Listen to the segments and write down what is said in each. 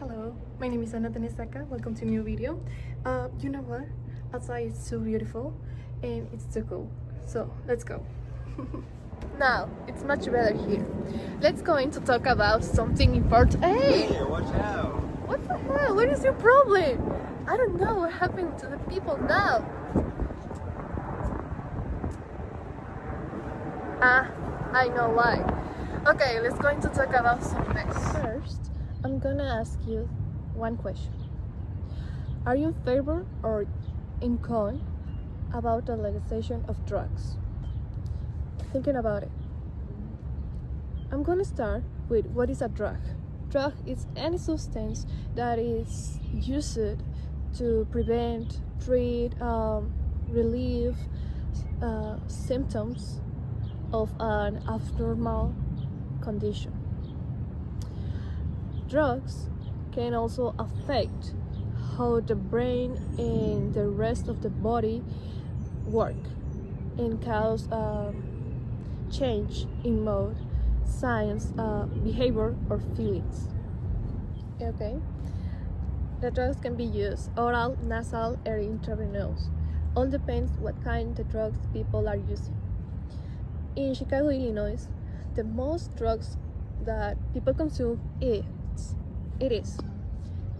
Hello, my name is Ana Tanesaka. Welcome to a new video. You know what? Outside it's so beautiful and it's so cool. So let's go. Now it's much better here. Let's go in to talk about something important. Hey! Hey, watch out! What the hell? What is your problem? I don't know what happened to the people now. I know why. Okay, let's go in to talk about some next. First, I'm gonna ask you one question. Are you in favor or in con about the legalization of drugs? Thinking about it. I'm gonna start with what is a drug. Drug is any substance that is used to prevent, treat, relieve symptoms of an abnormal condition. Drugs can also affect how the brain and the rest of the body work and cause change in mood, science, behavior, or feelings. Okay? The drugs can be used oral, nasal, or intravenous. All depends what kind of drugs people are using. In Chicago, Illinois, the most drugs that people consume it is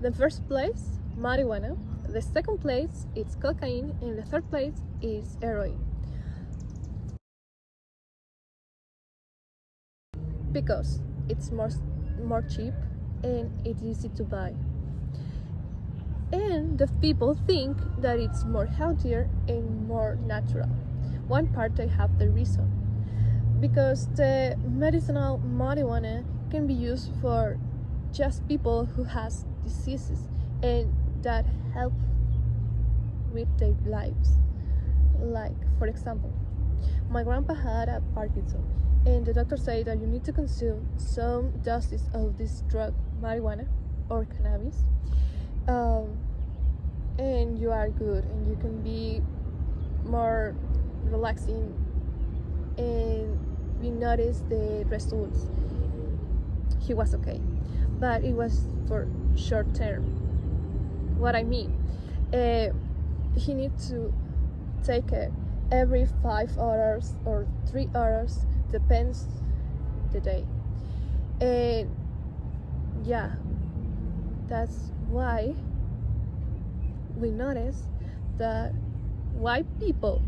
the first place marijuana, the second place is cocaine, and the third place is heroin. Because it's more cheap and it's easy to buy. And the people think that it's more healthier and more natural. One part I have the reason. Because the medicinal marijuana can be used for just people who has diseases and that help with their lives. Like, for example, my grandpa had a Parkinson and the doctor said that you need to consume some doses of this drug, marijuana or cannabis, and you are good and you can be more relaxing and we noticed the results. He was okay, but it was for short term. What I mean, he needs to take it every 5 hours or 3 hours, depends the day. And yeah, that's why we notice that why people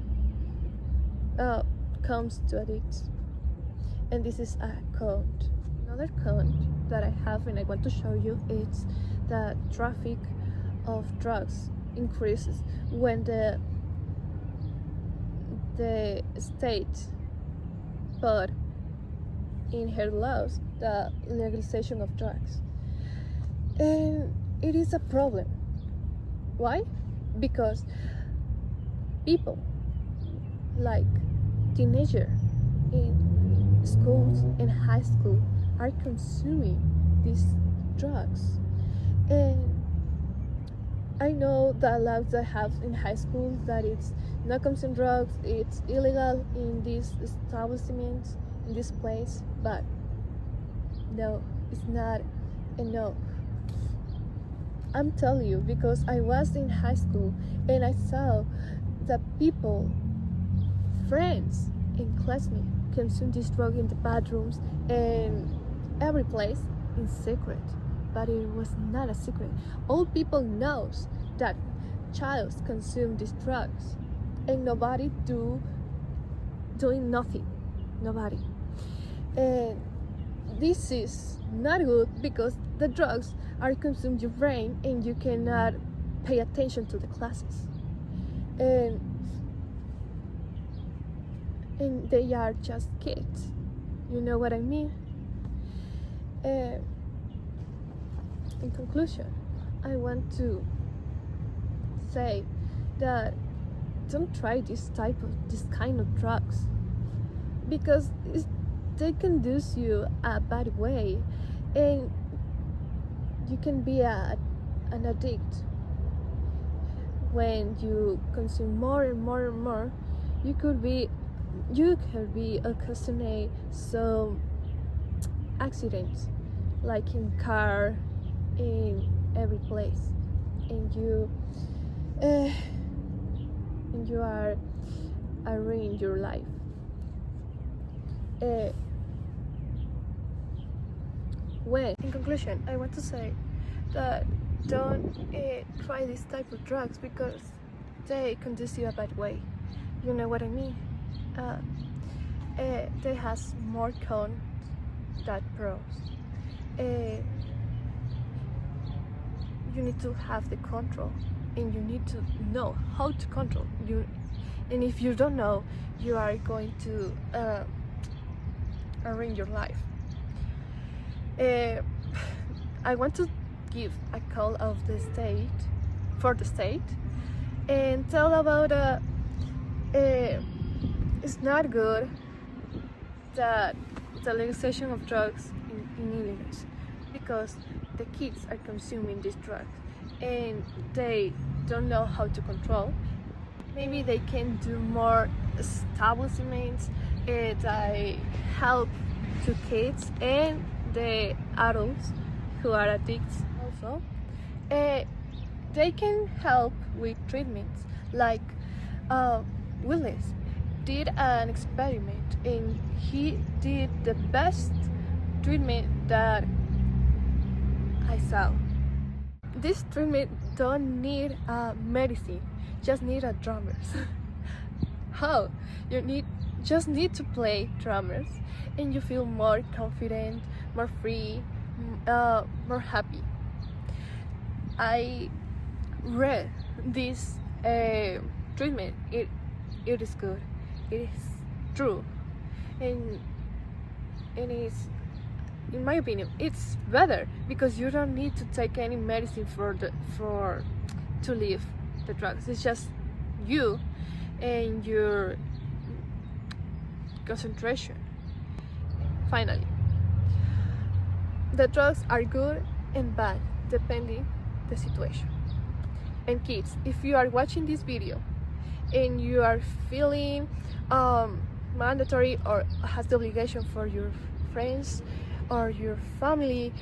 comes to addict. And this is a count. Another count that I have and I want to show you is that traffic of drugs increases when the state put in her laws the legalization of drugs. And it is a problem. Why? Because people like teenagers in schools and high school are consuming these drugs. And I know the laws I have in high school that it's not consume drugs, it's illegal in these establishments, in this place, but no, it's not enough. I'm telling you because I was in high school and I saw the people, friends and classmates consume this drug in the bathrooms and every place in secret. But it was not a secret. All people knows that childs consume these drugs and nobody doing nothing. Nobody. And this is not good because the drugs are consuming your brain and you cannot pay attention to the classes. And they are just kids. You know what I mean? In conclusion, I want to say that don't try this kind of drugs because they can do you a bad way and you can be an addict. When you consume more and more and more, you could be occasioning some accidents like in car in every place, and you are ruining your life. In conclusion, I want to say that don't try this type of drugs because they conduce you a bad way. You know what I mean? They has more cons than pros. You need to have the control, and you need to know how to control you. And if you don't know, you are going to ruin your life. I want to give a call of the state and tell about it's not good that the legalization of drugs in Illinois, because the kids are consuming these drugs and they don't know how to control. Maybe they can do more establishments that help to kids and the adults who are addicts also. They can help with treatments like Willis did an experiment and he did the best treatment that I saw. This treatment don't need medicine, just need a drummers. How? Just need to play drummers and you feel more confident, more free, more happy. I read this treatment. It is good. It is true, and it's, in my opinion, it's better because you don't need to take any medicine to leave the drugs. It's just you and your concentration. Finally, the drugs are good and bad depending the situation. And kids, if you are watching this video and you are feeling mandatory or has the obligation for your friends or your family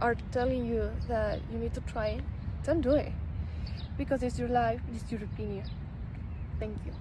are telling you that you need to try it, don't do it, because it's your life, it's your opinion. Thank you.